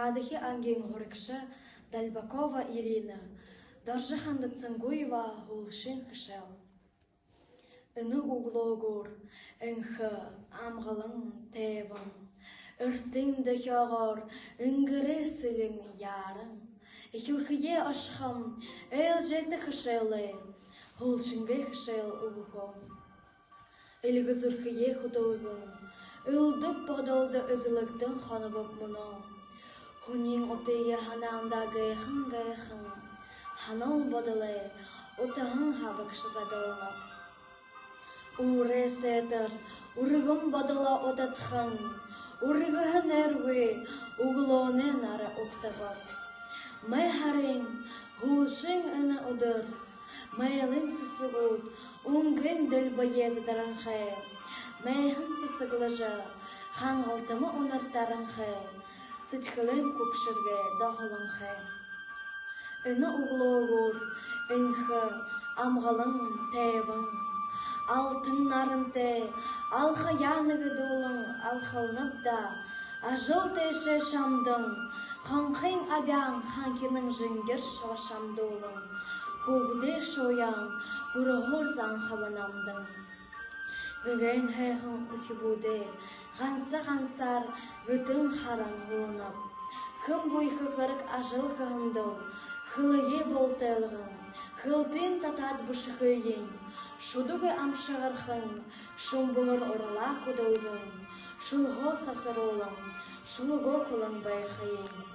Радыхи Анген Горыкша, Дальбакова Ирина, Доржиханда Цангуева Гулшин Хышел. Ыны углогур, ынхы, амғылың тевің, үртің дөйоғыр, үңгірі сілің ярың. Ихюрхие ашхам, эл жеті хышелы, Гулшинге хышел уғым. Илгізурхие худылғын, Үлдіп бағдалды үзіліктің ханыбып мұны. Хунин отые хананда гайхын, Ханал бодылы, отағын хабықшы задылынып. Уре сетер, ургым бодыла отатхын, Ургыхын әргі, углонен ары оқтығып. Май харин, Гулшин үні ұдыр, Майлың сысы бұд, Уңгын діл бойезі дарынхай. Мәйхін сысығылыжы, Ханғалтымы онартарынхай, Сычқылын көпшірге дағылынхай. Үні углоғыр, үңхі, амғалың тәйвің, Алтын нарынты, алқы янығы долың, алқылынып да, ажыл тәші шамдың, Қанқын абяң, қанкенің жынгер шавашам долың, Көгде шояң, бұрығыр заң қабынамдың. Гүген хайхын үкібуде, ғансы-ғансар, ғытын қаран ғылынып. Хым бойқы қырық ажыл қығындыл, хылығы болтайлығын, хылтын татат бұшықы ең. Шудуғы амшығырхын, шумбыңыр орала құдылдың, шулғы сасыролың, шулғы құлын байқайын.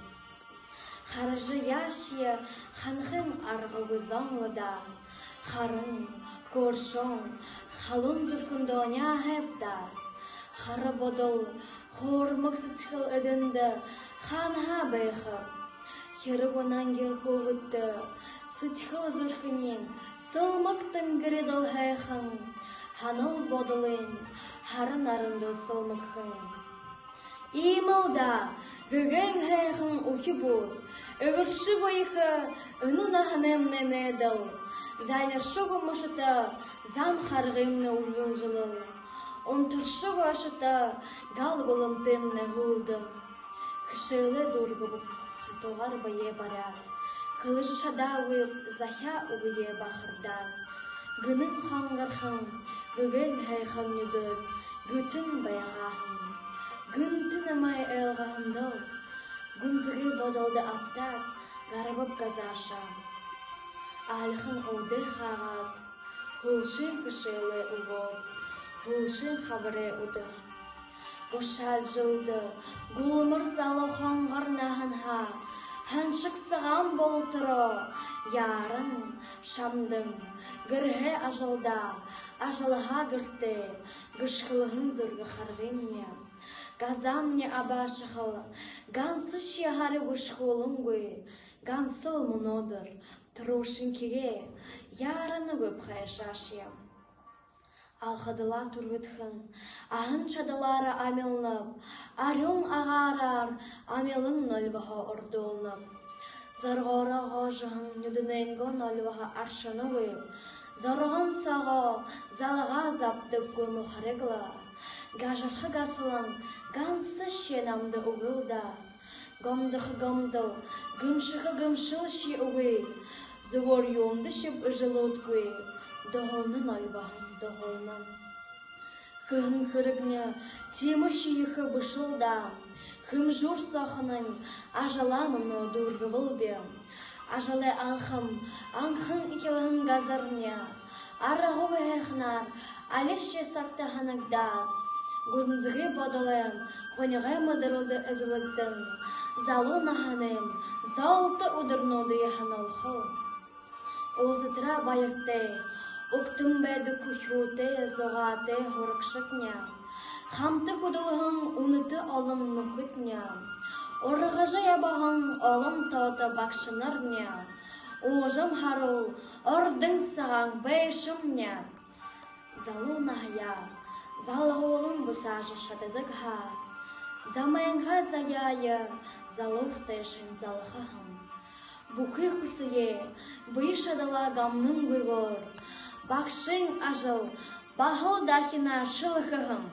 Қарыжы яшия ханхын арғығы заңлыда, Харың, көршің, халын дүркіндоня әпда. Хары бодыл, қормық сычқыл өдінді, ханға байқып. Херік онанген қоғытты, сычқыл зүркінен, сылмықтың гіреділ хайқын. Ханыл бодылын, харын арынды сылмыққын. Имылда, гүген хайқын ұхи бұд, үгірші бойықы үнін ағынымнен әділ. Зайныршы ғымышыты, зам харғымны үргіл жылыл. Онтыршы ғашыты, гал ғылымтымны ғылды. Кішілі дұрғы бұп, хатуғар бае барар. Кылыш шадауып, захя ұғые бақырдар. Гінің қаңғырхын, гүген хайқын үдіп, гүтін байғағын. Гүнтін амай әлғағындыл, гүнзігі бодылды аптат, гарабып газаша. Алхын оды хағат, Гулшин кішелі ұғыр, Гулшин хабыры ұдыр. Гошал жылды, гулымыр залы қаңғыр нағынға, Ханшық сыған болтыры, ярын, шамдың, гірге ажылда, ажылға гірті, гішқылығын зүргі қарғынне. Газамне абашықыл, гансы шияғары гішқылың гөй, гансыл мұнодыр, тұрушын кеге, ярыны көп қайшашия. Алқадыла тұрғытхын, ағын чадылары амелнып, арың ағарар, амелің нөлбаға ұрдылнып. Зарғара ғажығын нүдіненгі нөлбаға аршыны өйіп, зарған саға, залыға заптық көмі қарығыла. Гажырқы ғасылың, ғансы шенамды ұғылда. Гомдықы гомдыл, гүмшіқы гүмшіл ши ұғый, зұғыр йомды шып ұжылы ұтқый, доғылны нөлбағын. Хығын хырыгне темі шиіхі бұшылда, хым жүр сақының ажаламыны дұрғывыл бе. Ажалы алхым, аңқын икелігін газарне, арағығы әхнар, әлешше сақты ханықда. Гүнзігі бодылым, қонеғай мұдырылды үзіліктің, залу наханым, залты ұдырноды еханалхыл. Ол зітіра байырты, Октым бәді күхуте, зоғаты хорықшықня. Хамты құдылығын уныты алым нұхытня. Орығыжы ябағын алым тауты бақшынарня. Оғжым харыл, ордың саған бәйшімня. Залу нахая, залғолым бұсажы шадыдық ха. Замайынға заяйы, залур тәшін залғағын. Бұқы құсые, бұйшадыла гамның бұйғыр. Бақшың ажыл, бағыл дахина шылықығым.